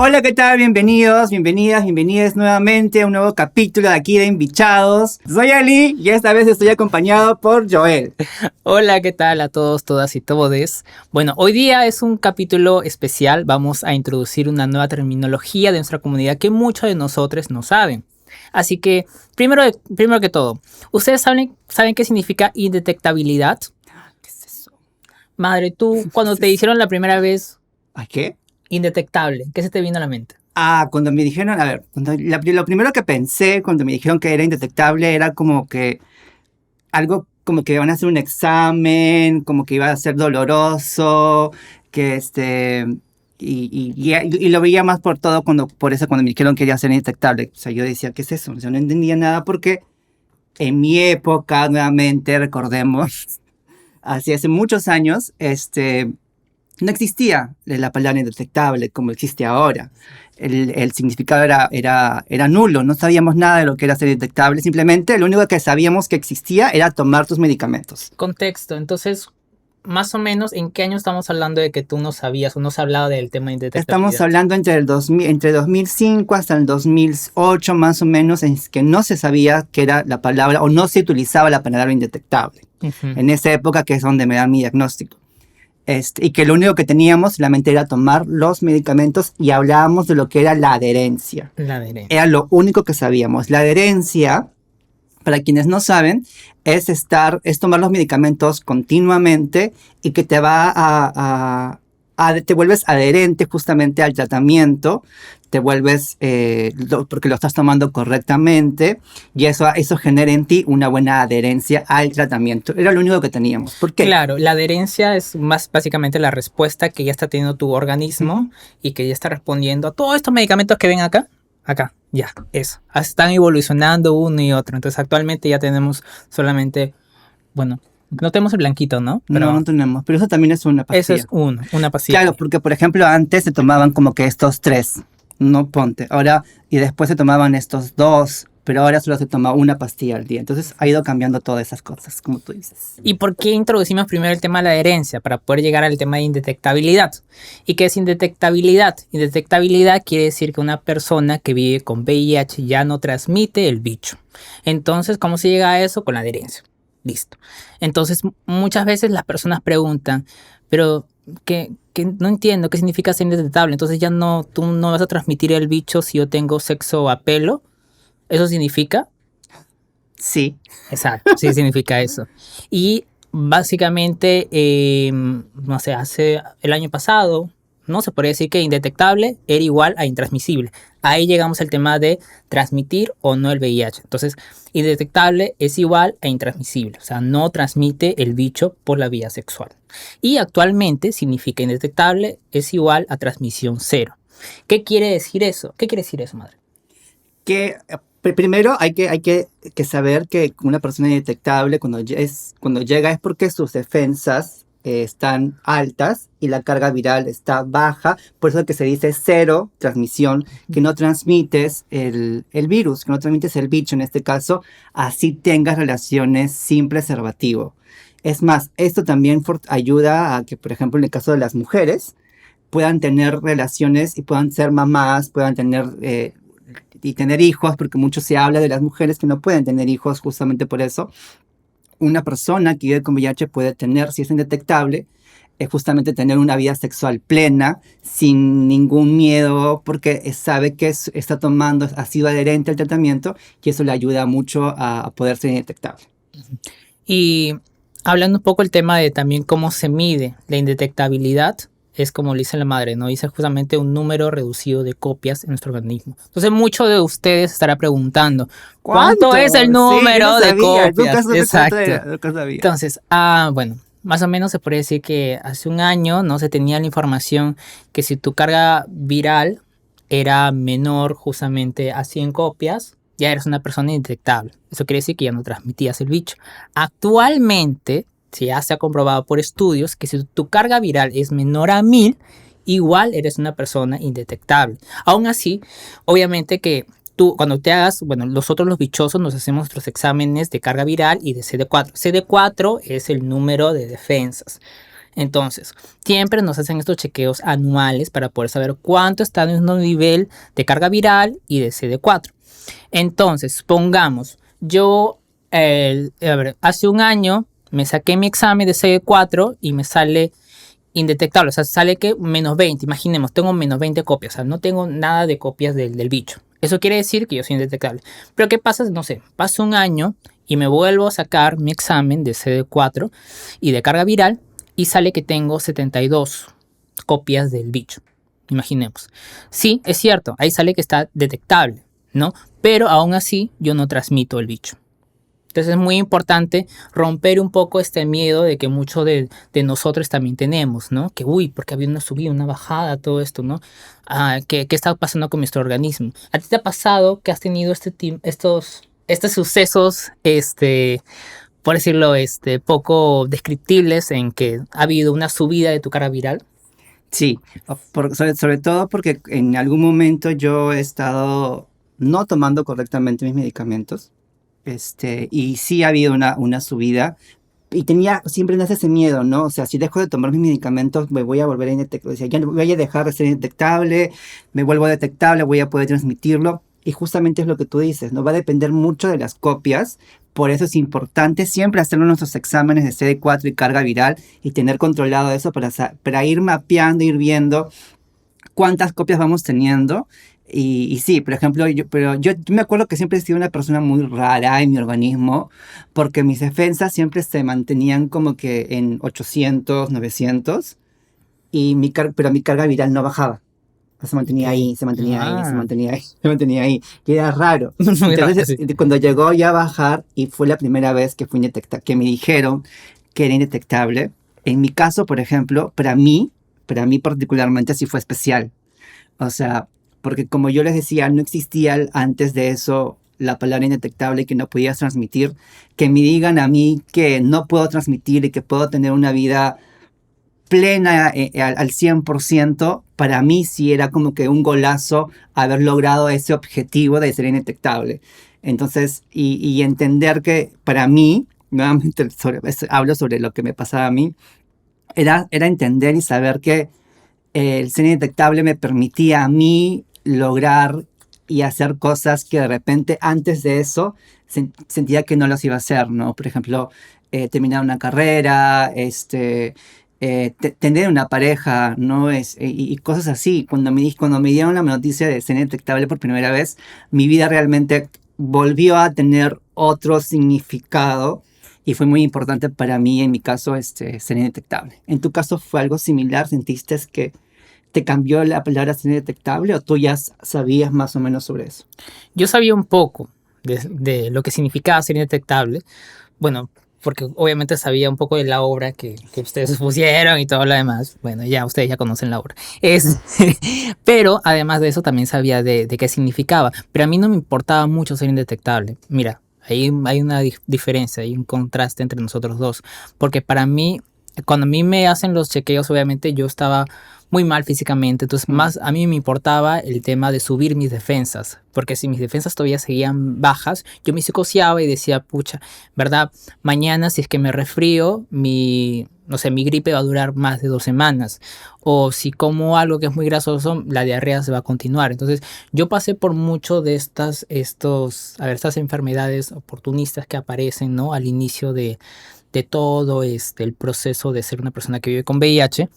Hola, ¿qué tal? Bienvenidos, bienvenidas, bienvenidas nuevamente a un nuevo capítulo de aquí de Invitados. Soy Ali y esta vez estoy acompañado por Joel. Hola, ¿qué tal a todos, todas y todes? Bueno, hoy día es un capítulo especial. Vamos a introducir una nueva terminología de nuestra comunidad que muchos de nosotros no saben. Así que, primero que todo, ¿ustedes saben qué significa indetectabilidad? ¿Qué es eso? Madre, tú, cuando te dijeron la primera vez ¿A qué? indetectable, ¿qué se te vino a la mente? Cuando me dijeron, lo primero que pensé cuando me dijeron que era indetectable era como que algo como que iban a hacer un examen, como que iba a ser doloroso, que y lo veía más por todo por eso cuando me dijeron que quería ser indetectable. O sea, yo decía, ¿qué es eso? Yo no entendía nada porque en mi época, nuevamente, recordemos, hace muchos años, no existía la palabra indetectable como existe ahora. El significado era nulo, no sabíamos nada de lo que era ser indetectable, simplemente lo único que sabíamos que existía era tomar tus medicamentos. Contexto, entonces, más o menos, ¿en qué año estamos hablando de que tú no sabías o no se hablaba del tema de Estamos indetectabilidad? hablando entre 2005 hasta el 2008 más o menos, en que no se sabía que era la palabra o no se utilizaba la palabra indetectable. En esa época que es donde me dan mi diagnóstico. Y que lo único que teníamos solamente era tomar los medicamentos y hablábamos de lo que era la adherencia. La adherencia. Era lo único que sabíamos. La adherencia, para quienes no saben, es tomar los medicamentos continuamente y que te te vuelves adherente justamente al tratamiento, te vuelves, porque lo estás tomando correctamente y eso genera en ti una buena adherencia al tratamiento. Era lo único que teníamos. ¿Por qué? Claro, la adherencia es más básicamente la respuesta que ya está teniendo tu organismo y que ya está respondiendo a todos estos medicamentos que ven acá. Ya, eso. Están evolucionando uno y otro. Entonces actualmente ya tenemos solamente, bueno, no tenemos el blanquito, ¿no? Pero no tenemos, pero eso también es una Eso pastilla. es una pastilla. Claro, porque por ejemplo antes se tomaban como que estos 3, no ponte, ahora y después se tomaban estos 2, pero ahora solo se toma una pastilla al día. Entonces ha ido cambiando todas esas cosas, como tú dices. ¿Y por qué introducimos primero el tema de la adherencia? Para poder llegar al tema de indetectabilidad. ¿Y qué es indetectabilidad? Indetectabilidad quiere decir que una persona que vive con VIH ya no transmite el bicho. Entonces, ¿cómo se llega a eso? Con la adherencia. Listo. Entonces, muchas veces las personas preguntan, pero que no entiendo qué significa ser indetectable. Entonces tú no vas a transmitir el bicho si yo tengo sexo a pelo. ¿Eso significa? Sí. Exacto, sí significa eso. Y básicamente, no sé, hace el año pasado, no se podría decir que indetectable era igual a intransmisible. Ahí llegamos al tema de transmitir o no el VIH. Entonces, indetectable es igual a intransmisible, o sea, no transmite el bicho por la vía sexual. Y actualmente significa indetectable es igual a transmisión cero. ¿Qué quiere decir eso? ¿Qué quiere decir eso, madre? Que primero hay que saber que una persona indetectable cuando llega es porque sus defensas están altas y la carga viral está baja, por eso que se dice cero transmisión, que no transmites el virus, que no transmites el bicho en este caso, así tengas relaciones sin preservativo. Es más, esto también ayuda a que, por ejemplo, en el caso de las mujeres, puedan tener relaciones y puedan ser mamás, puedan tener y tener hijos, porque mucho se habla de las mujeres que no pueden tener hijos justamente por eso. Una persona que vive con VIH puede tener, si es indetectable, justamente tener una vida sexual plena, sin ningún miedo, porque sabe que está tomando, ha sido adherente al tratamiento y eso le ayuda mucho a poder ser indetectable. Y hablando un poco el tema de también cómo se mide la indetectabilidad, es como le dice la madre, ¿no? Dice justamente un número reducido de copias en nuestro organismo. Entonces, muchos de ustedes estará preguntando, ¿cuánto es el número de copias? Exacto. Nunca sabía. Entonces, bueno, más o menos se puede decir que hace un año no se tenía la información que si tu carga viral era menor justamente a 100 copias, ya eres una persona indetectable. Eso quiere decir que ya no transmitías el bicho. Actualmente, ya se ha comprobado por estudios que si tu carga viral es menor a 1000, igual eres una persona indetectable. Aún así, obviamente que tú, cuando te hagas, bueno, nosotros los bichosos nos hacemos nuestros exámenes de carga viral y de CD4. CD4 es el número de defensas. Entonces, siempre nos hacen estos chequeos anuales para poder saber cuánto está nuestro nivel de carga viral y de CD4. Entonces, pongamos, yo, a ver, hace un año me saqué mi examen de CD4 y me sale indetectable, o sea, sale que menos 20, imaginemos, tengo menos 20 copias, o sea, no tengo nada de copias del bicho. Eso quiere decir que yo soy indetectable. Pero ¿qué pasa? No sé, pasa un año y me vuelvo a sacar mi examen de CD4 y de carga viral y sale que tengo 72 copias del bicho. Imaginemos. Sí, es cierto, ahí sale que está detectable, ¿no? Pero aún así yo no transmito el bicho. Entonces es muy importante romper un poco este miedo de que muchos de nosotros también tenemos, ¿no? Que, uy, porque había una subida, una bajada, todo esto, ¿no? ¿Qué está pasando con nuestro organismo? ¿A ti te ha pasado que has tenido estos sucesos, por decirlo, poco descriptibles en que ha habido una subida de tu carga viral? Sí, sobre todo porque en algún momento yo he estado no tomando correctamente mis medicamentos, y sí ha habido una subida, y tenía, siempre nace ese miedo, ¿no? O sea, si dejo de tomar mis medicamentos, me voy a volver a indetectable. O sea, ya no voy a dejar de ser indetectable, me vuelvo detectable, voy a poder transmitirlo. Y justamente es lo que tú dices, ¿no? Va a depender mucho de las copias. Por eso es importante siempre hacer nuestros exámenes de CD4 y carga viral y tener controlado eso para ir mapeando, ir viendo cuántas copias vamos teniendo. Y sí, por ejemplo, yo me acuerdo que siempre he sido una persona muy rara en mi organismo, porque mis defensas siempre se mantenían como que en 800, 900, pero mi carga viral no bajaba. Se mantenía Ok. ahí, se mantenía ahí, se Ah, mantenía ahí, se mantenía ahí. Y era raro. muy raro, Entonces, sí. cuando llegó ya a bajar, y fue la primera vez que fui indetectable, que me dijeron que era indetectable, en mi caso, por ejemplo, para mí particularmente sí fue especial. O sea, porque como yo les decía, no existía antes de eso la palabra indetectable que no podías transmitir. Que me digan a mí que no puedo transmitir y que puedo tener una vida plena, al 100%, para mí sí era como que un golazo haber logrado ese objetivo de ser indetectable. Entonces, y entender que para mí, nuevamente hablo sobre lo que me pasaba a mí, era entender y saber que el ser indetectable me permitía a mí lograr y hacer cosas que de repente antes de eso sentía que no las iba a hacer, ¿no? Por ejemplo, terminar una carrera, tener una pareja, ¿no? Y cosas así. Cuando me dieron la noticia de ser indetectable por primera vez, mi vida realmente volvió a tener otro significado. Y fue muy importante para mí, en mi caso, ser indetectable. ¿En tu caso fue algo similar? ¿Sentiste que te cambió la palabra ser indetectable o tú ya sabías más o menos sobre eso? Yo sabía un poco de lo que significaba ser indetectable. Bueno, porque obviamente sabía un poco de la obra que ustedes pusieron y todo lo demás. Bueno, ya ustedes ya conocen la obra. Pero además de eso también sabía de qué significaba. Pero a mí no me importaba mucho ser indetectable. Mira, ahí hay una diferencia, hay un contraste entre nosotros dos. Porque para mí, cuando a mí me hacen los chequeos, obviamente yo estaba muy mal físicamente, entonces más a mí me importaba el tema de subir mis defensas, porque si mis defensas todavía seguían bajas, yo me psicoseaba y decía, pucha, ¿verdad? Mañana si es que me resfrío, no sé, mi gripe va a durar más de 2 semanas, o si como algo que es muy grasoso, la diarrea se va a continuar. Entonces yo pasé por mucho de estas enfermedades oportunistas que aparecen, ¿no? Al inicio de todo el proceso de ser una persona que vive con VIH.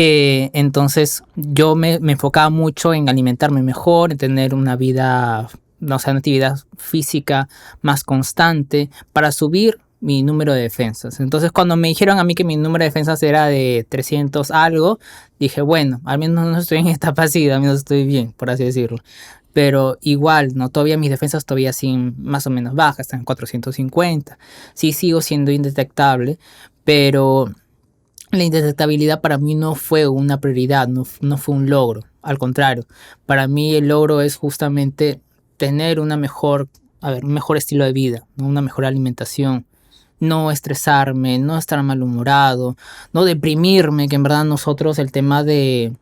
Entonces yo me enfocaba mucho en alimentarme mejor, en tener una vida, no sé, una actividad física más constante para subir mi número de defensas. Entonces cuando me dijeron a mí que mi número de defensas era de 300 algo, dije, bueno, al menos no estoy en esta pasiva, al menos estoy bien, por así decirlo. Pero igual, no, todavía mis defensas todavía siguen más o menos bajas, están en 450. Sí sigo siendo indetectable, pero la indetectabilidad para mí no fue una prioridad, no fue un logro. Al contrario, para mí el logro es justamente tener un mejor estilo de vida, ¿no? Una mejor alimentación, no estresarme, no estar malhumorado, no deprimirme, que en verdad nosotros el tema de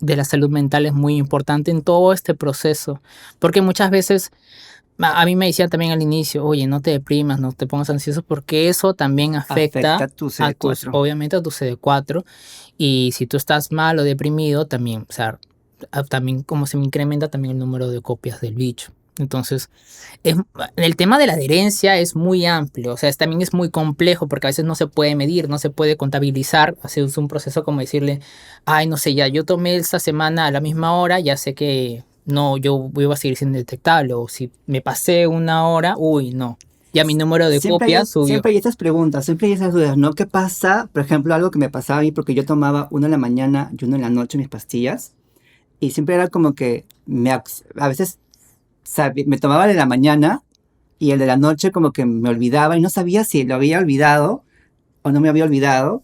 la salud mental es muy importante en todo este proceso, porque muchas veces A mí me decían también al inicio, oye, no te deprimas, no te pongas ansioso, porque eso también Afecta afecta tu a tus, CD4. obviamente a tu CD4, y si tú estás mal o deprimido, también, o sea, también como se me incrementa también el número de copias del bicho. Entonces, es, el tema de la adherencia es muy amplio, o sea, también es muy complejo porque a veces no se puede medir, no se puede contabilizar, es un proceso como decirle, ay, no sé, ya yo tomé esta semana a la misma hora, ya sé que no, yo voy a seguir siendo detectable, o si me pasé una hora, uy, no, ya mi número de copias subió. Siempre hay estas preguntas, siempre hay esas dudas, ¿no? ¿Qué pasa? Por ejemplo, algo que me pasaba a mí, porque yo tomaba una en la mañana y una en la noche mis pastillas, y siempre era como que a veces me tomaba el de la mañana y el de la noche como que me olvidaba y no sabía si lo había olvidado o no me había olvidado.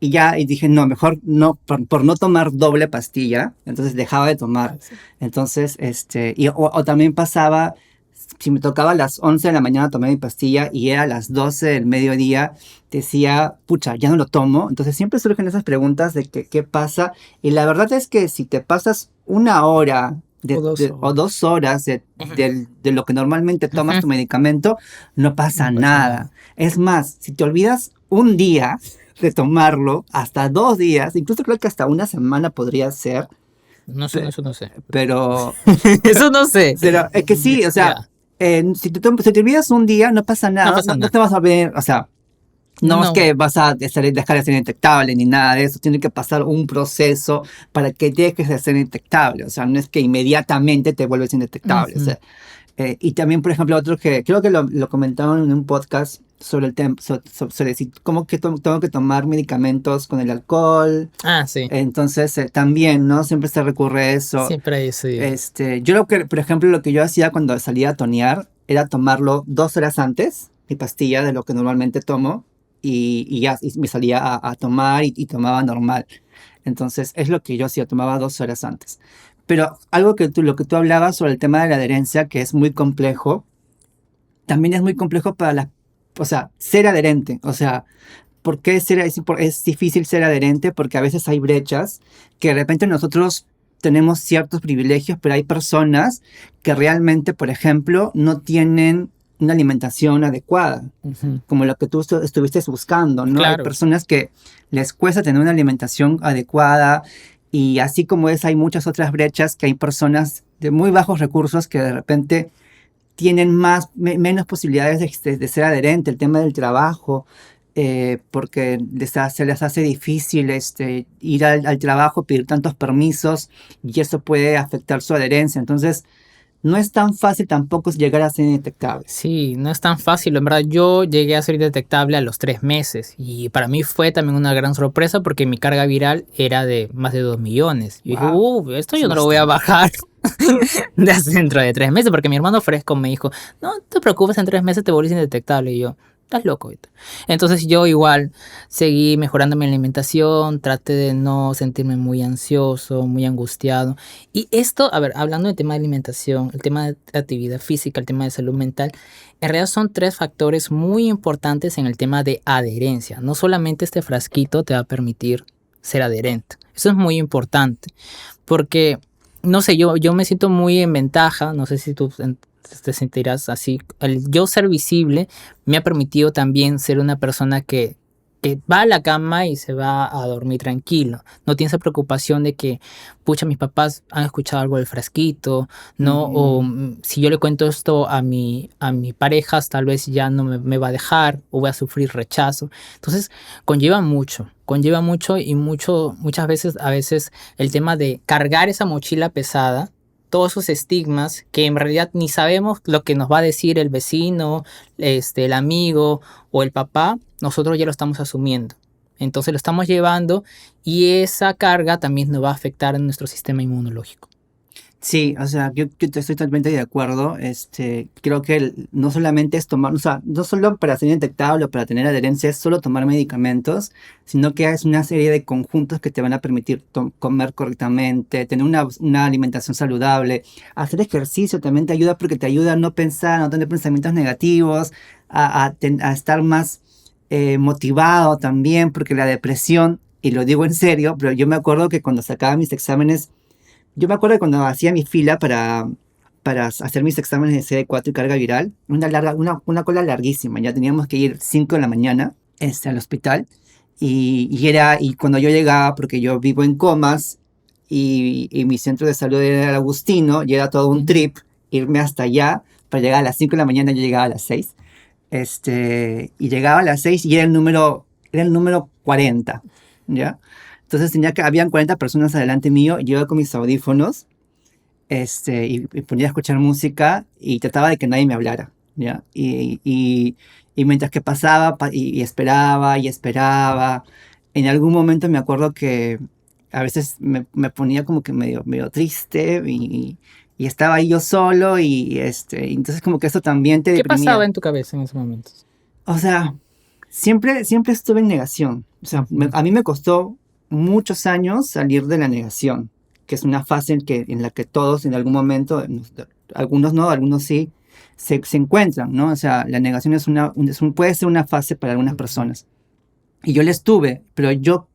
Y ya y dije, no, mejor no, por no tomar doble pastilla, entonces dejaba de tomar. Ah, sí. Entonces, o también pasaba, si me tocaba a las 11 de la mañana tomar mi pastilla y era a las 12 del mediodía, decía, pucha, ya no lo tomo. Entonces siempre surgen esas preguntas de qué pasa. Y la verdad es que si te pasas una hora O dos o horas. 2 horas Ujú, de lo que normalmente tomas ujú, tu medicamento, no pasa no pasa nada. nada. Es más, si te olvidas un día de tomarlo, hasta 2 días, incluso creo que hasta una semana podría ser, No sé, pe- eso no sé. pero, Eso no sé. pero es que sí, o sea, Ya, si te olvidas un día, no pasa no nada, pasa no, no nada. te vas a ver, o sea, no es No, que vas a dejar de ser indetectable ni nada de eso, tiene que pasar un proceso para que dejes de ser indetectable, o sea, no es que inmediatamente te vuelves indetectable, o ujú. sea, y también, por ejemplo, otro que creo que lo comentaron en un podcast sobre el tema, sobre si cómo que tengo que tomar medicamentos con el alcohol. Ah, sí. Entonces, también, ¿no? Siempre se recurre a eso. Siempre hay ese. Yo lo que, por ejemplo, lo que yo hacía cuando salía a tonear era tomarlo 2 horas antes, mi pastilla de lo que normalmente tomo, y ya y me salía a tomar y tomaba normal. Entonces, es lo que yo hacía, tomaba 2 horas antes. Pero algo lo que tú hablabas sobre el tema de la adherencia, que es muy complejo, también es muy complejo para o sea, ser adherente. O sea, ¿por qué es difícil ser adherente? Porque a veces hay brechas que de repente nosotros tenemos ciertos privilegios, pero hay personas que realmente, por ejemplo, no tienen una alimentación adecuada, Ujú. como lo que tú estuviste buscando, ¿no? Hay Claro, personas que les cuesta tener una alimentación adecuada y así como es, hay muchas otras brechas que hay personas de muy bajos recursos que de repente tienen menos posibilidades de ser adherente, el tema del trabajo, porque se les hace difícil ir al trabajo, pedir tantos permisos y eso puede afectar su adherencia. Entonces, no es tan fácil tampoco llegar a ser indetectable. sí, no es tan fácil. En verdad, yo llegué a ser detectable a los 3 meses y para mí fue también una gran sorpresa porque mi carga viral era de más de 2 millones. Yo dije, Wow, esto es yo no lo voy a bastante. bajar dentro de 3 meses porque mi hermano fresco me dijo, no te preocupes, en 3 meses te vuelves indetectable. Y yo, estás loco. Entonces yo igual seguí mejorando mi alimentación, traté de no sentirme muy ansioso, muy angustiado. Y esto, a ver, hablando del tema de alimentación, el tema de actividad física, el tema de salud mental, en realidad son 3 factores muy importantes en el tema de adherencia. No solamente este frasquito te va a permitir ser adherente. Eso es muy importante porque, no sé, yo me siento muy en ventaja, no sé si tú te sentirás así. El yo ser visible me ha permitido también ser una persona que va a la cama y se va a dormir tranquilo. No tiene esa preocupación de que, pucha, mis papás han escuchado algo del frasquito, ¿no? O Ujú. si yo le cuento esto a mi pareja, tal vez ya no me va a dejar o voy a sufrir rechazo. Entonces, conlleva mucho y muchas veces, a veces, el tema de cargar esa mochila pesada, todos esos estigmas que en realidad ni sabemos lo que nos va a decir el vecino, el amigo o el papá, nosotros ya lo estamos asumiendo. Entonces lo estamos llevando y esa carga también nos va a afectar en nuestro sistema inmunológico. Sí, o sea, yo estoy totalmente de acuerdo. Creo que no solamente es tomar, o sea, no solo para ser indetectable o para tener adherencia es solo tomar medicamentos, sino que es una serie de conjuntos que te van a permitir comer correctamente, tener una alimentación saludable, hacer ejercicio también te ayuda porque te ayuda a no pensar, a no tener pensamientos negativos, a estar más motivado también, porque la depresión, y lo digo en serio, pero yo me acuerdo que cuando sacaba mis exámenes, yo me acuerdo que cuando hacía mi fila para hacer mis exámenes de CD4 y carga viral, una cola larguísima, ya teníamos que ir 5 de la mañana al hospital y cuando yo llegaba, porque yo vivo en Comas y mi centro de salud era el Agustino y era todo un trip irme hasta allá para llegar a las 5 de la mañana, yo llegaba a las 6 y llegaba a las 6 y era el número 40, ¿ya? Entonces habían 40 personas adelante mío y yo iba con mis audífonos y ponía a escuchar música y trataba de que nadie me hablara, ¿ya? Y mientras que pasaba y esperaba y esperaba, en algún momento me acuerdo que a veces me ponía como que medio triste y estaba ahí yo solo entonces como que eso también te ¿Qué pasaba deprimía. en tu cabeza en esos momentos? O sea, siempre estuve en negación. O sea, a mí me costó muchos años salir de la negación, que es una fase en la que todos en algún momento, algunos no, algunos sí, se encuentran, ¿no? O sea, la negación puede ser una fase para algunas personas. Y yo la estuve, pero yo,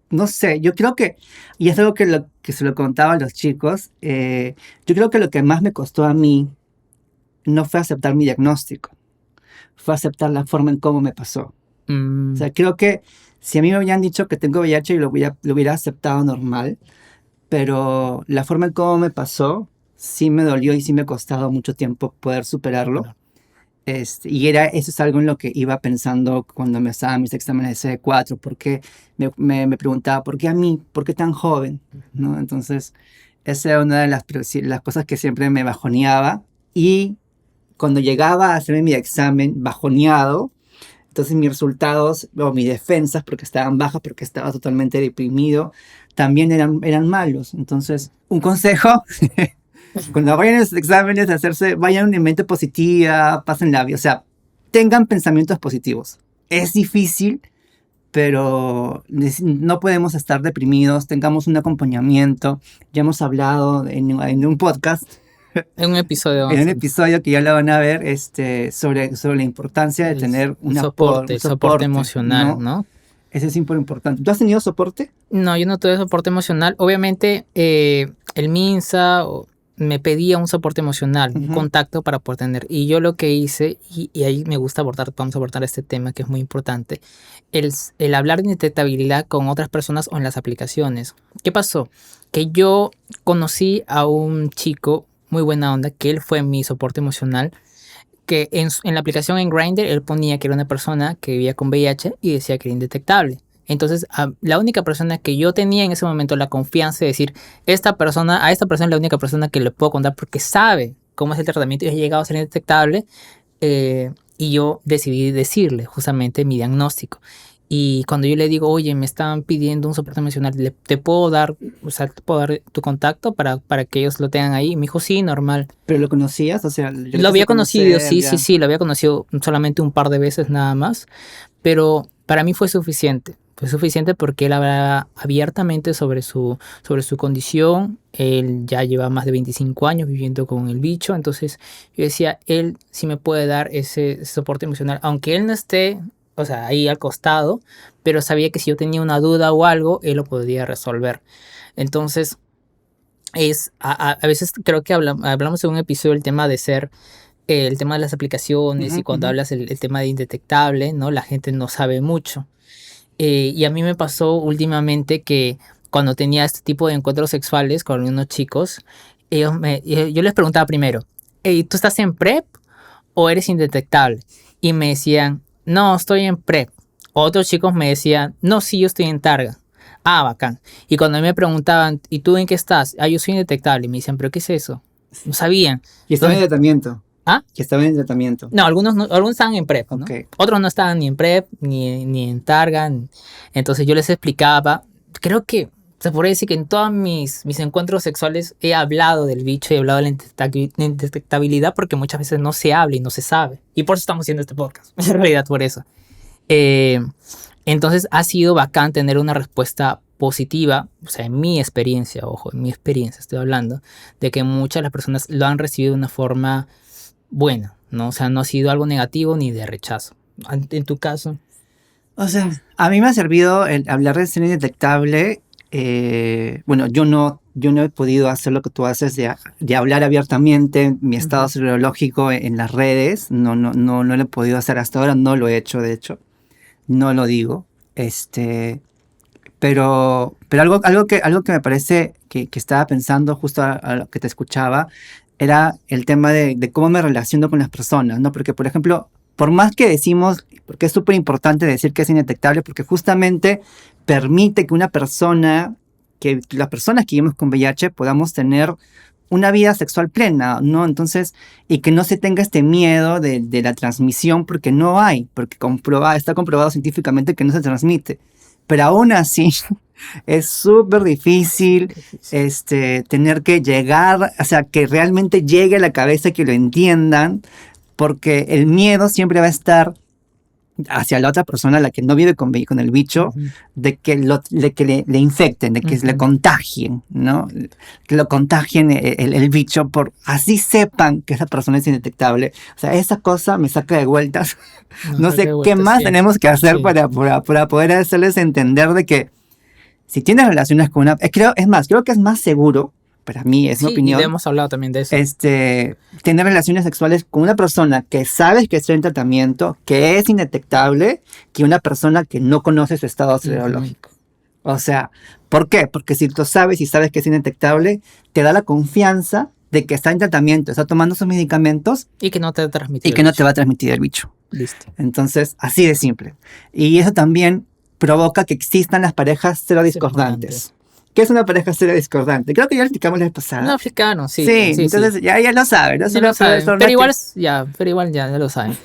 no sé, yo creo que, y es algo que se lo contaba a los chicos, yo creo que lo que más me costó a mí no fue aceptar mi diagnóstico, fue aceptar la forma en cómo me pasó. O sea, creo que si a mí me habían dicho que tengo VIH, yo lo hubiera aceptado normal, pero la forma en cómo me pasó sí me dolió y sí me ha costado mucho tiempo poder superarlo. Eso es algo en lo que iba pensando cuando me estaban mis exámenes de CD4, porque me preguntaba, ¿por qué a mí? ¿Por qué tan joven? ¿No? Entonces, esa era una de las cosas que siempre me bajoneaba. Y cuando llegaba a hacerme mi examen bajoneado, entonces mis resultados o mis defensas, porque estaban bajas, porque estaba totalmente deprimido, también eran malos. Entonces, un consejo, cuando vayan a los exámenes, vayan en mente positiva, pasen la vida, o sea, tengan pensamientos positivos. Es difícil, pero no podemos estar deprimidos, tengamos un acompañamiento. Ya hemos hablado en un podcast, En un episodio en un 11. episodio que ya lo van a ver, sobre la importancia de tener El un soporte soporte, emocional, ¿no? ¿no? Eso es súper importante. ¿Tú has tenido soporte? No, yo no tuve soporte emocional. Obviamente, el MINSA me pedía un soporte emocional, un contacto para poder tener. Y yo lo que hice, y ahí me gusta vamos a abordar este tema que es muy importante, el hablar de indetectabilidad con otras personas o en las aplicaciones. ¿Qué pasó? Que yo conocí a un chico muy buena onda, que él fue mi soporte emocional, que en la aplicación en Grindr él ponía que era una persona que vivía con VIH y decía que era indetectable. Entonces, la única persona que yo tenía en ese momento la confianza de decir, a esta persona es la única persona que le puedo contar porque sabe cómo es el tratamiento y ha llegado a ser indetectable, y yo decidí decirle justamente mi diagnóstico. Y cuando yo le digo, oye, me están pidiendo un soporte emocional, ¿te puedo dar, o sea, te puedo dar tu contacto para que ellos lo tengan ahí? Y me dijo, sí, normal. ¿Pero lo conocías? O sea, Lo había conocido, sí, ya. lo había conocido solamente un par de veces nada más, pero para mí fue suficiente. Fue suficiente porque él hablaba abiertamente sobre su condición. Él ya lleva más de 25 años viviendo con el bicho. Entonces yo decía, él sí me puede dar ese soporte emocional, aunque él no esté, o sea, ahí al costado, pero sabía que si yo tenía una duda o algo, él lo podría resolver. Entonces, a veces creo que hablamos en un episodio del tema de ser el tema de las aplicaciones, y cuando hablas el tema de indetectable, ¿no? La gente no sabe mucho. Y a mí me pasó últimamente que cuando tenía este tipo de encuentros sexuales con unos chicos, yo les preguntaba primero, hey, ¿tú estás en PrEP o eres indetectable? Y me decían, no, estoy en PrEP. Otros chicos me decían, no, sí, yo estoy en Targa. Ah, bacán. Y cuando me preguntaban, ¿y tú en qué estás? Ah, yo soy indetectable. Y me decían, ¿pero qué es eso? No sabían. Y estaba en tratamiento. ¿Ah? Que estaba en tratamiento. No, algunos estaban en PrEP, ¿no? Okay. Otros no estaban ni en PrEP, ni en Targa. Entonces yo les explicaba, creo que se podría decir que en todos mis encuentros sexuales he hablado del bicho, he hablado de la indetectabilidad, porque muchas veces no se habla y no se sabe. Y por eso estamos haciendo este podcast, en realidad por eso. Entonces ha sido bacán tener una respuesta positiva, o sea, en mi experiencia, ojo, en mi experiencia estoy hablando, de que muchas de las personas lo han recibido de una forma buena, ¿no? O sea, no ha sido algo negativo ni de rechazo. En tu caso. O sea, a mí me ha servido el hablar de ser indetectable bueno, yo no he podido hacer lo que tú haces de hablar abiertamente mi estado serológico en las redes. No lo he podido hacer hasta ahora, no lo he hecho, de hecho. No lo digo. Pero algo que me parece que estaba pensando justo a lo que te escuchaba era el tema de cómo me relaciono con las personas, ¿no? Porque, por ejemplo, por más que decimos, porque es súper importante decir que es indetectable, porque justamente permite que una persona, que las personas que vivimos con VIH podamos tener una vida sexual plena, ¿no? Entonces, y que no se tenga este miedo de la transmisión, porque no hay, porque está comprobado científicamente que no se transmite. Pero aún así, es súper difícil tener que llegar, o sea, que realmente llegue a la cabeza, que lo entiendan, porque el miedo siempre va a estar hacia la otra persona, la que no vive con el bicho, de que, le infecten, de que le contagien, ¿no? Que lo contagien el bicho, así sepan que esa persona es indetectable. O sea, esa cosa me saca de vueltas. No sé qué más tenemos que hacer para poder hacerles entender de que si tienes relaciones con una... creo que es más seguro, para mí, es mi opinión. Y hemos hablado también de eso. Tener relaciones sexuales con una persona que sabes que está en tratamiento, que es indetectable, que una persona que no conoce su estado serológico. O sea, ¿por qué? Porque si tú sabes y sabes que es indetectable, te da la confianza de que está en tratamiento, está tomando sus medicamentos. Y que no te va a transmitir. Y que no te va a transmitir el bicho. Listo. Entonces, así de simple. Y eso también provoca que existan las parejas serodiscordantes. ¿Qué es una pareja serodiscordante? Creo que ya lo explicamos la vez pasada. No, africano, sí. Sí, entonces sí. Ya lo saben. ¿No? Ya lo saben. Pero igual ya lo saben.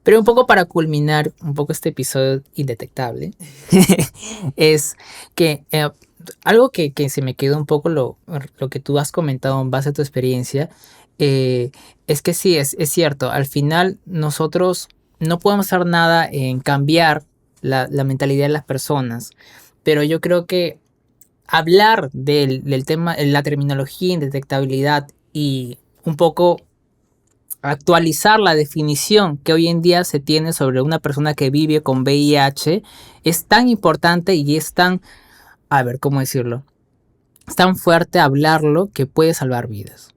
Pero un poco para culminar un poco este episodio indetectable, es que algo que se me quedó un poco lo que tú has comentado en base a tu experiencia, es que sí, es cierto. Al final nosotros no podemos hacer nada en cambiar la mentalidad de las personas, pero yo creo que hablar del tema, la terminología, indetectabilidad y un poco actualizar la definición que hoy en día se tiene sobre una persona que vive con VIH es tan importante y es tan, a ver, ¿cómo decirlo? Es tan fuerte hablarlo que puede salvar vidas.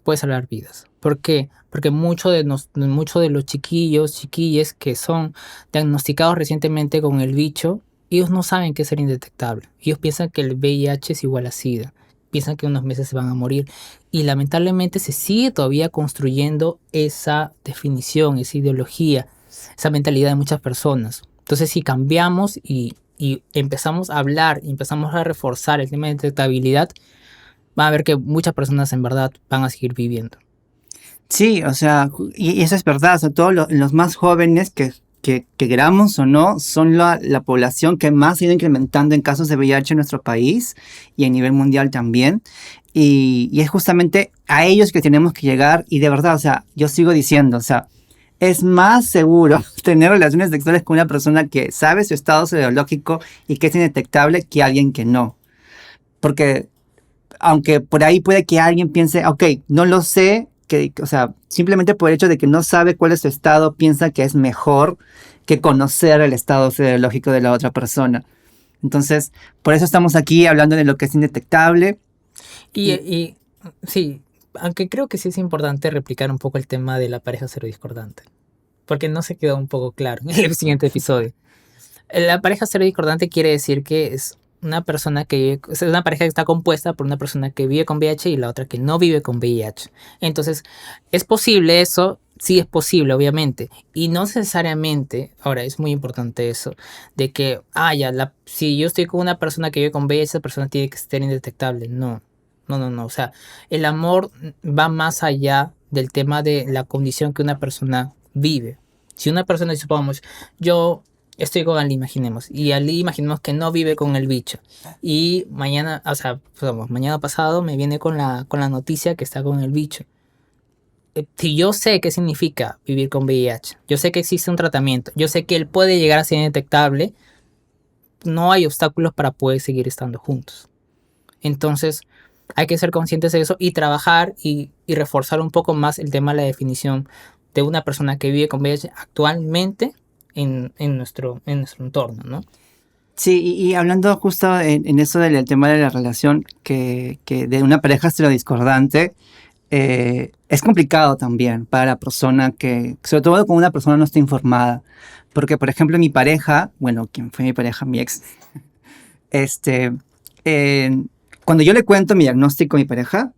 Puede salvar vidas. ¿Por qué? Porque muchos de los chiquilles que son diagnosticados recientemente con el bicho, ellos no saben qué es ser indetectable. Ellos piensan que el VIH es igual a SIDA. Piensan que unos meses se van a morir. Y lamentablemente se sigue todavía construyendo esa definición, esa ideología, esa mentalidad de muchas personas. Entonces, si cambiamos y empezamos a hablar, y empezamos a reforzar el tema de detectabilidad, va a ver que muchas personas en verdad van a seguir viviendo. Sí, o sea, y eso es verdad. O sea, todos los más jóvenes que queramos o no, son la población que más ha ido incrementando en casos de VIH en nuestro país y a nivel mundial también. Y es justamente a ellos que tenemos que llegar. Y de verdad, o sea, yo sigo diciendo, o sea, es más seguro tener relaciones sexuales con una persona que sabe su estado serológico y que es indetectable que alguien que no. Porque aunque por ahí puede que alguien piense, ok, no lo sé, o sea, simplemente por el hecho de que no sabe cuál es su estado, piensa que es mejor que conocer el estado serológico de la otra persona. Entonces, por eso estamos aquí hablando de lo que es indetectable. Y sí, aunque creo que sí es importante replicar un poco el tema de la pareja serodiscordante, porque no se quedó un poco claro en el siguiente episodio. La pareja serodiscordante quiere decir que es una persona es una pareja que está compuesta por una persona que vive con VIH y la otra que no vive con VIH. Entonces, ¿es posible eso? Sí, es posible, obviamente. Y no necesariamente, ahora es muy importante eso, de que, si yo estoy con una persona que vive con VIH, esa persona tiene que ser indetectable. No. O sea, el amor va más allá del tema de la condición que una persona vive. Si una persona, supongamos, yo estoy con Ali, imaginemos, y Ali imaginemos que no vive con el bicho, y mañana, mañana pasado me viene con la noticia que está con el bicho. Si yo sé qué significa vivir con VIH, yo sé que existe un tratamiento, yo sé que él puede llegar a ser indetectable, no hay obstáculos para poder seguir estando juntos. Entonces, hay que ser conscientes de eso y trabajar y reforzar un poco más el tema de la definición de una persona que vive con VIH actualmente en nuestro entorno, ¿no? Sí, y hablando justo en eso del tema de la relación, que de una pareja discordante, es complicado también para la persona sobre todo cuando una persona no está informada. Porque, por ejemplo, mi pareja, bueno, quien fue mi pareja, mi ex, este, eh, cuando yo le cuento mi diagnóstico a mi pareja,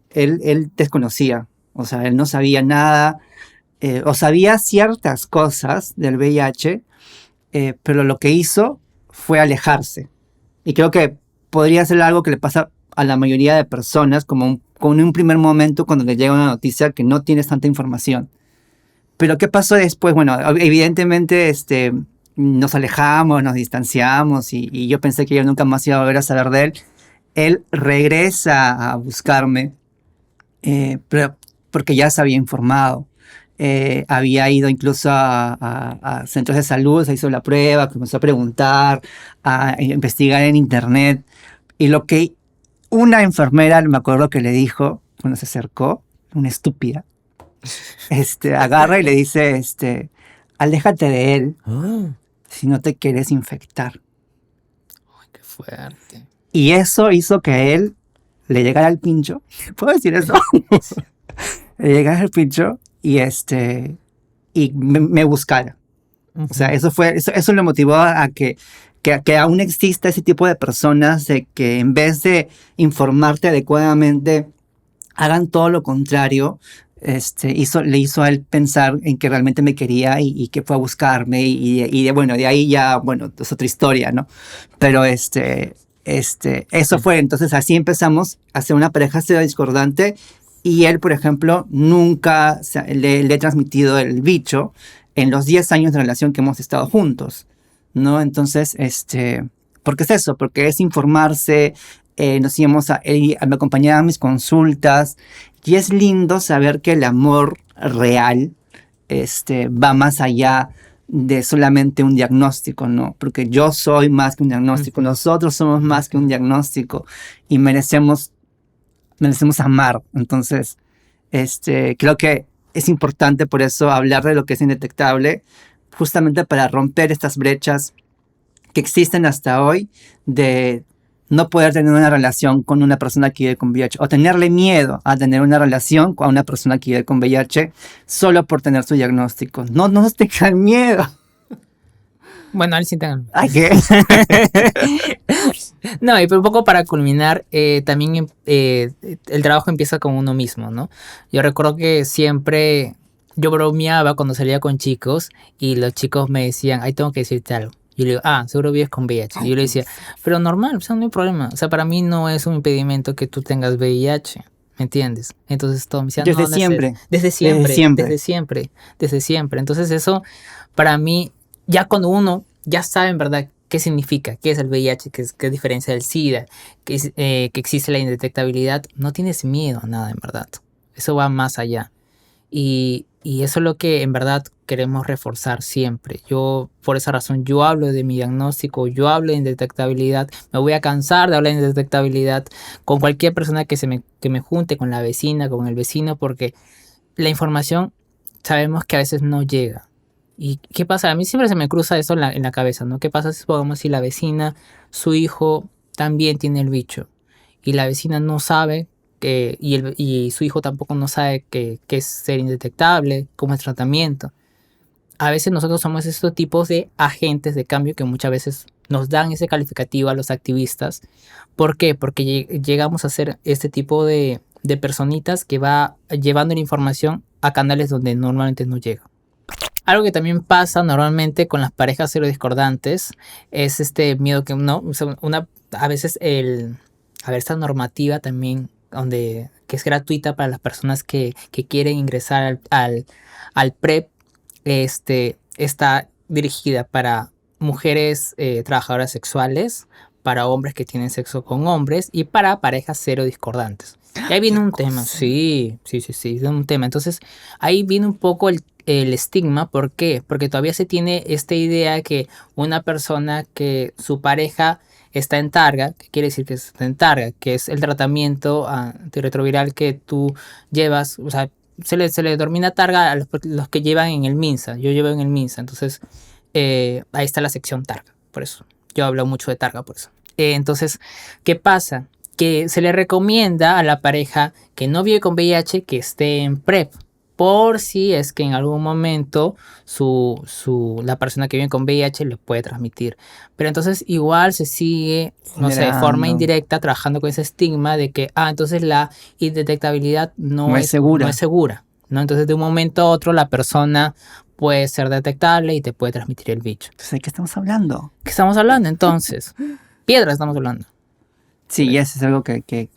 él desconocía, o sea, él no sabía nada, o sabía ciertas cosas del VIH, pero lo que hizo fue alejarse. Y creo que podría ser algo que le pasa a la mayoría de personas, como en un primer momento cuando le llega una noticia que no tienes tanta información. Pero ¿qué pasó después? Bueno, evidentemente nos alejamos, nos distanciamos y yo pensé que yo nunca más iba a volver a saber de él. Él regresa a buscarme, pero porque ya se había informado. Había ido incluso a centros de salud, se hizo la prueba, comenzó a preguntar, a investigar en internet. Y lo que una enfermera, me acuerdo que le dijo cuando se acercó, una estúpida, agarra y le dice, aléjate de él Ah, si no te quieres infectar. qué fuerte. Y eso hizo que a él le llegara el pincho. ¿Puedo decir eso? Le llegara el pincho y me buscara. O sea, eso lo motivó a que aún exista ese tipo de personas de que en vez de informarte adecuadamente, hagan todo lo contrario. Le hizo a él pensar en que realmente me quería y que fue a buscarme bueno, de ahí ya, bueno, es otra historia, ¿no? Pero eso fue, entonces así empezamos a ser una pareja discordante y él, por ejemplo, nunca le he transmitido el bicho en los 10 años de relación que hemos estado juntos, ¿no? Entonces, ¿por qué es eso? Porque es informarse, nos íbamos me acompañaba a mis consultas y es lindo saber que el amor real, va más allá de solamente un diagnóstico, ¿no? Porque yo soy más que un diagnóstico, nosotros somos más que un diagnóstico y merecemos amar. Entonces, creo que es importante por eso hablar de lo que es indetectable, justamente para romper estas brechas que existen hasta hoy de no poder tener una relación con una persona que vive con VIH o tenerle miedo a tener una relación con una persona que vive con VIH solo por tener su diagnóstico. No, no tengan miedo. Bueno, él sí tengan. Ay, ¿qué? No, y un poco para culminar, también el trabajo empieza con uno mismo, ¿no? Yo recuerdo que siempre yo bromeaba cuando salía con chicos y los chicos me decían, ay, tengo que decirte algo. Yo le digo, seguro vives con VIH. Y yo le decía, pero normal, o sea, no hay problema. O sea, para mí no es un impedimento que tú tengas VIH, ¿me entiendes? Entonces todo me decía, Desde no, siempre. desde siempre, desde siempre, desde siempre. Entonces eso, para mí, ya cuando uno ya sabe en verdad qué significa, qué es el VIH, qué diferencia del SIDA, que existe la indetectabilidad, no tienes miedo a nada en verdad. Eso va más allá. Y eso es lo que en verdad queremos reforzar siempre. Yo, por esa razón, yo hablo de mi diagnóstico, yo hablo de indetectabilidad. Me voy a cansar de hablar de indetectabilidad con cualquier persona que me junte, con la vecina, con el vecino, porque la información sabemos que a veces no llega. ¿Y qué pasa? A mí siempre se me cruza eso en la cabeza, ¿no? ¿Qué pasa si, podemos, si la vecina, su hijo también tiene el bicho y la vecina no sabe y su hijo tampoco no sabe qué es ser indetectable, cómo es tratamiento? A veces nosotros somos estos tipos de agentes de cambio que muchas veces nos dan ese calificativo a los activistas. ¿Por qué? Porque llegamos a ser este tipo de personitas que va llevando la información a canales donde normalmente no llega. Algo que también pasa normalmente con las parejas serodiscordantes es este miedo que a veces esta normativa también que es gratuita para las personas que quieren ingresar al PrEP, está dirigida para mujeres trabajadoras sexuales, para hombres que tienen sexo con hombres y para parejas serodiscordantes. Y ahí viene un tema, sí, viene un tema. Entonces, ahí viene un poco el estigma. ¿Por qué? Porque todavía se tiene esta idea que una persona que su pareja está en targa, que quiere decir que está en targa, que es el tratamiento antirretroviral que tú llevas, o sea, se le denomina targa a los que llevan en el MINSA. Yo llevo en el MINSA, entonces ahí está la sección targa, por eso. yo hablo mucho de Targa por eso. Entonces, ¿qué pasa? Que se le recomienda a la pareja que no vive con VIH que esté en PrEP, por si es que en algún momento la persona que vive con VIH le puede transmitir. Pero entonces igual se sigue, no sé, de forma Generando. indirecta trabajando con ese estigma de que, entonces la indetectabilidad No es segura. no es segura, ¿no? Entonces de un momento a otro la persona puede ser detectable y te puede transmitir el bicho. Entonces, ¿de qué estamos hablando? ¿Qué estamos hablando entonces? Piedras estamos hablando. Sí, y eso es algo que hay que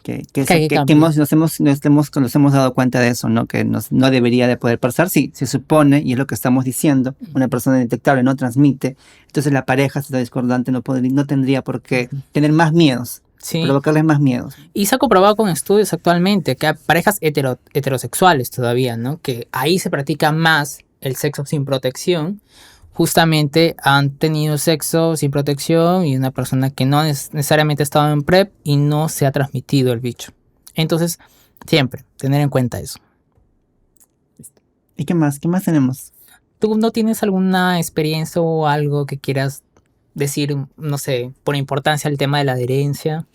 cambiar. nos hemos dado cuenta de eso, ¿no? Que no debería de poder pasar. Sí, se supone, y es lo que estamos diciendo, una persona indetectable no transmite, entonces la pareja, si está discordante, no tendría por qué tener más miedos, Sí. provocarles más miedos. Y se ha comprobado con estudios actualmente que hay parejas heterosexuales todavía, ¿no? Que ahí se practica más el sexo sin protección. Justamente han tenido sexo sin protección y una persona que no necesariamente ha estado en PrEP y no se ha transmitido el bicho. Entonces, siempre tener en cuenta eso. ¿Y qué más? ¿Qué más tenemos? ¿Tú no tienes alguna experiencia o algo que quieras decir, no sé, por importancia al tema de la adherencia?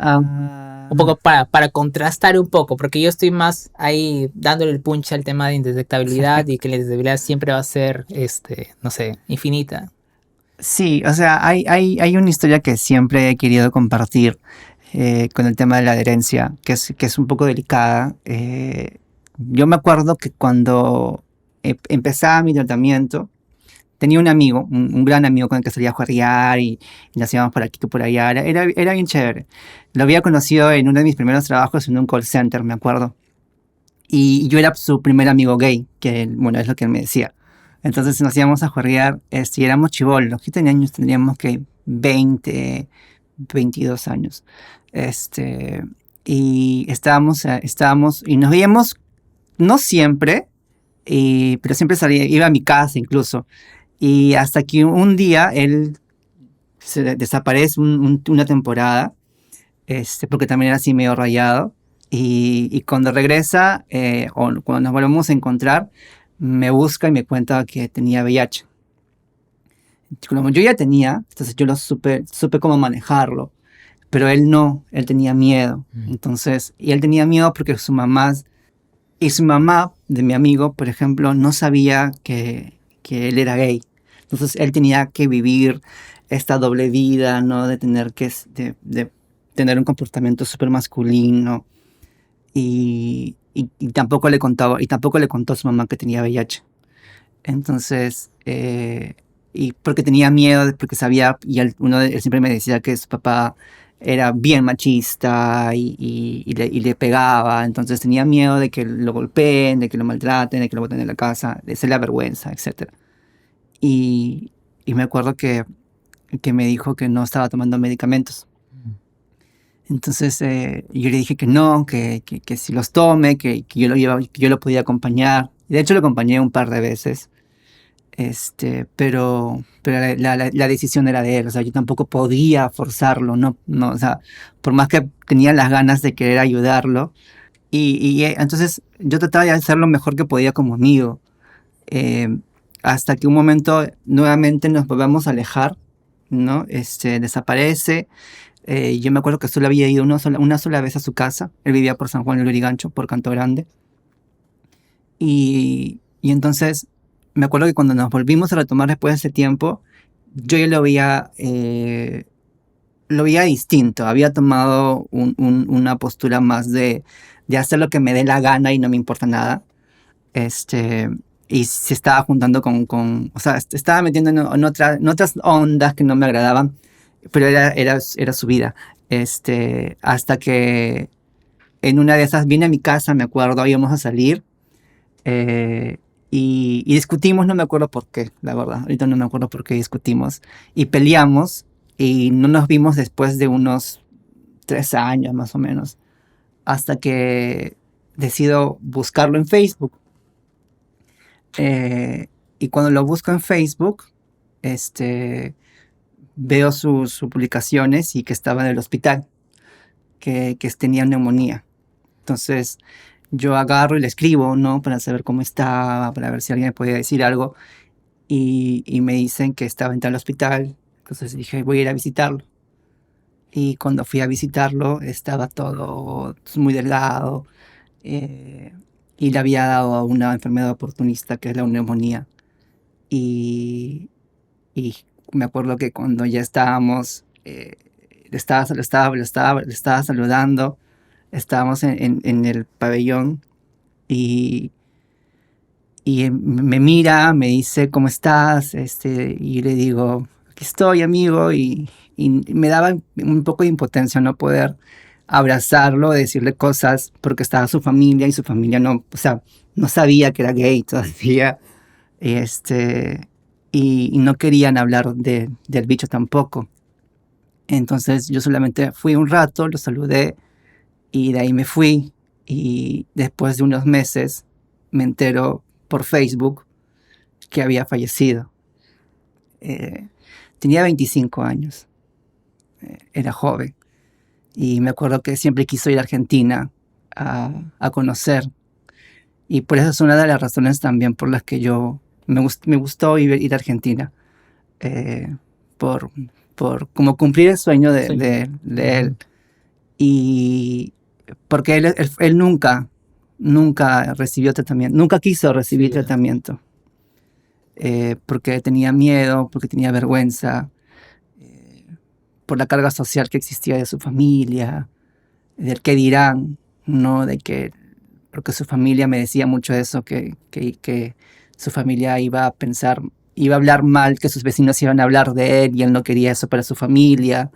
Un poco para contrastar un poco, porque yo estoy más ahí dándole el punch al tema de indetectabilidad y que la indetectabilidad siempre va a ser, no sé, infinita. Sí, o sea, hay una historia que siempre he querido compartir con el tema de la adherencia, que es un poco delicada. Yo me acuerdo que cuando empezaba mi tratamiento, tenía un amigo, un gran amigo con el que salía a jugar y nos íbamos por aquí que por allá. Era bien chévere. Lo había conocido en uno de mis primeros trabajos en un call center, me acuerdo. Y yo era su primer amigo gay, que bueno, es lo que él me decía. Entonces nos íbamos a jugar, y éramos chibolos. ¿Qué años tendríamos? Que 20, 22 años. Y estábamos y nos veíamos, no siempre, pero siempre salía, iba a mi casa incluso. Y hasta que un día él se desaparece una temporada, porque también era así medio rayado. Y cuando regresa, o cuando nos volvemos a encontrar, me busca y me cuenta que tenía VIH. Como yo ya tenía, entonces yo supe cómo manejarlo, pero él no, él tenía miedo. Entonces, y él tenía miedo porque su mamá de mi amigo, por ejemplo, no sabía que él era gay. Entonces él tenía que vivir esta doble vida, ¿no? De tener que de tener un comportamiento súper masculino. Y tampoco le contó a su mamá que tenía VIH. Entonces, y porque tenía miedo, porque sabía, y él siempre me decía que su papá era bien machista y le pegaba, entonces tenía miedo de que lo golpeen, de que lo maltraten, de que lo boten de la casa, de ser la vergüenza, etc. Y me acuerdo que me dijo que no estaba tomando medicamentos. Entonces yo le dije que no, que si los tome, que yo lo podía acompañar. De hecho lo acompañé un par de veces, pero la decisión era de él, o sea, yo tampoco podía forzarlo, no, o sea, por más que tenía las ganas de querer ayudarlo, entonces yo trataba de hacer lo mejor que podía como amigo, hasta que un momento nuevamente nos volvemos a alejar, ¿no? Desaparece. Yo me acuerdo que solo había ido una sola vez a su casa. Él vivía por San Juan de Lurigancho, por Canto Grande. Y entonces me acuerdo que cuando nos volvimos a retomar después de ese tiempo, yo ya lo veía distinto. Había tomado una postura más de hacer lo que me dé la gana y no me importa nada. Y se estaba juntando o sea, estaba metiendo en otras ondas que no me agradaban, pero era su vida. Hasta que en una de esas vine a mi casa, me acuerdo, íbamos a salir, y discutimos, no me acuerdo por qué, la verdad, ahorita no me acuerdo por qué discutimos, y peleamos, y no nos vimos después de unos 3 años más o menos, hasta que decido buscarlo en Facebook. Y cuando lo busco en Facebook, veo sus publicaciones y que estaba en el hospital, que tenía neumonía. Entonces yo agarro y le escribo, ¿no? Para saber cómo estaba, para ver si alguien me podía decir algo. Y me dicen que estaba en tal hospital, Entonces dije, voy a ir a visitarlo. Y cuando fui a visitarlo, estaba todo muy delgado, eh, y le había dado una enfermedad oportunista que es la neumonía. Y, y me acuerdo que cuando ya estábamos, le estaba saludando, estábamos en el pabellón y, me mira, me dice, ¿cómo estás? Y le digo, aquí estoy, amigo, y me daba un poco de impotencia no poder abrazarlo, decirle cosas, porque estaba su familia y su familia no, o sea, no sabía que era gay todavía, este, y no querían hablar del bicho tampoco. Entonces yo solamente fui un rato, lo saludé y de ahí me fui, y después de unos meses me entero por Facebook que había fallecido. Eh, Tenía 25 años, era joven, y me acuerdo que siempre quiso ir a Argentina a conocer, y por eso es una de las razones también por las que me gustó ir a Argentina, eh, por, por como cumplir el sueño Sí. de él, y porque él nunca recibió tratamiento, nunca quiso recibir Sí. tratamiento, porque tenía miedo, porque tenía vergüenza, eh, por la carga social que existía de su familia, del qué dirán, ¿no? Porque su familia me decía mucho eso, que su familia iba a pensar, iba a hablar mal, que sus vecinos iban a hablar de él y él no quería eso para su familia,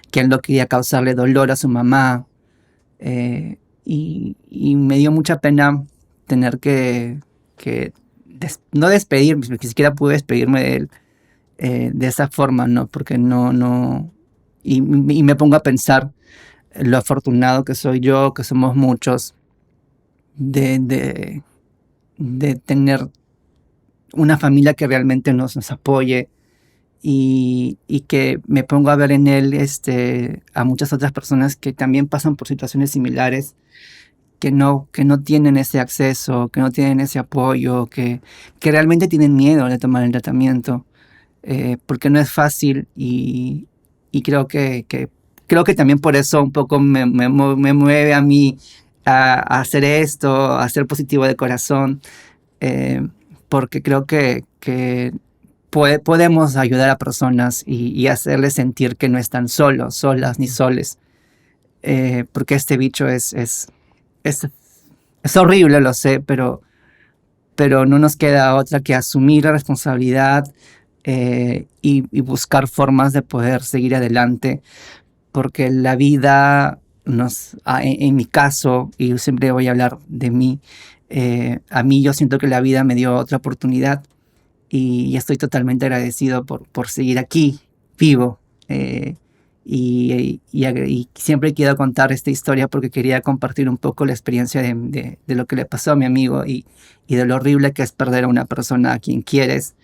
que él no quería causarle dolor a su mamá. Y me dio mucha pena tener que no despedirme, ni siquiera pude despedirme de él, de esa forma, ¿no? Porque no, y me pongo a pensar lo afortunado que soy yo, que somos muchos, de, de, de tener una familia que realmente nos apoye, y que me pongo a ver en él, a muchas otras personas que también pasan por situaciones similares, que no tienen ese acceso, que no tienen ese apoyo, que realmente tienen miedo de tomar el tratamiento, porque no es fácil, y creo que también por eso un poco me mueve a mí a hacer esto, a ser positivo de corazón, porque creo que podemos ayudar a personas y hacerles sentir que no están solos, solas ni soles, porque este bicho es, es horrible, lo sé, pero no nos queda otra que asumir la responsabilidad, y buscar formas de poder seguir adelante, porque la vida en mi caso, y yo siempre voy a hablar de mí, a mí yo siento que la vida me dio otra oportunidad, y estoy totalmente agradecido por seguir aquí, vivo. Y siempre quiero contar esta historia porque quería compartir un poco la experiencia de lo que le pasó a mi amigo, y de lo horrible que es perder a una persona a quien quieres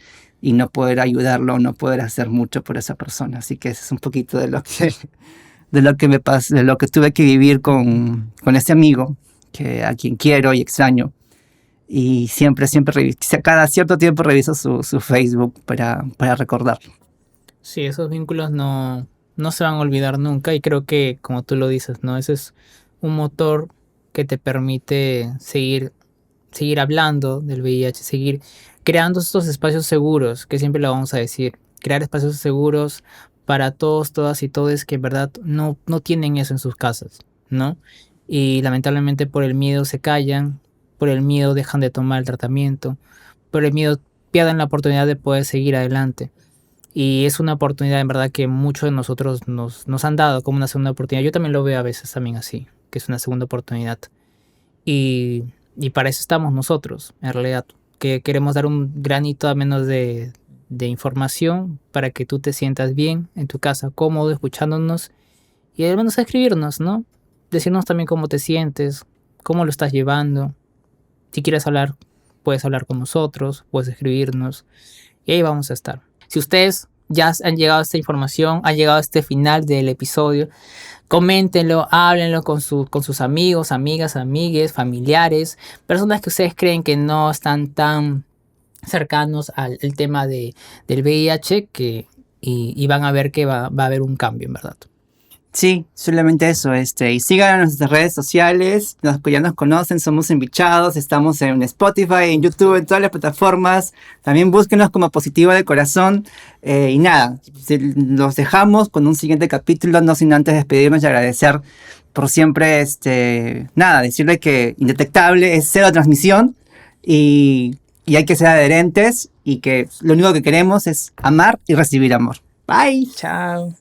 y no poder ayudarlo, no poder hacer mucho por esa persona. Así que ese es un poquito de lo que me pasó, de lo que tuve que vivir con este amigo a quien quiero y extraño. Y siempre, cada cierto tiempo reviso su Facebook para recordarlo. Sí, esos vínculos no se van a olvidar nunca y creo que, como tú lo dices, ¿no? Ese es un motor que te permite seguir hablando del VIH, seguir creando estos espacios seguros, que siempre lo vamos a decir, crear espacios seguros para todos, todas y todes que en verdad no tienen eso en sus casas, ¿no? Y lamentablemente por el miedo se callan, por el miedo dejan de tomar el tratamiento, por el miedo pierden la oportunidad de poder seguir adelante. Y es una oportunidad en verdad que muchos de nosotros nos han dado como una segunda oportunidad. Yo también lo veo a veces también así, que es una segunda oportunidad. Y, y para eso estamos nosotros, en realidad, que queremos dar un granito a menos de información para que tú te sientas bien en tu casa, cómodo, escuchándonos y al menos escribirnos, ¿no? Decirnos también cómo te sientes, cómo lo estás llevando. Si quieres hablar, puedes hablar con nosotros, puedes escribirnos y ahí vamos a estar. Si ustedes ya han llegado a esta información, han llegado a este final del episodio, coméntenlo, háblenlo con sus amigos, amigas, amigues, familiares, personas que ustedes creen que no están tan cercanos al tema del VIH, que y van a ver que va a haber un cambio, en verdad. Sí, solamente eso, y sigan en nuestras redes sociales, los que ya nos conocen, somos Enbichados, estamos en Spotify, en YouTube, en todas las plataformas, también búsquenos como Positivo de Corazón, y nada, los dejamos con un siguiente capítulo, no sin antes despedirnos y agradecer por siempre, nada, decirle que Indetectable es cero transmisión, y hay que ser adherentes, y que lo único que queremos es amar y recibir amor. Bye. Chao.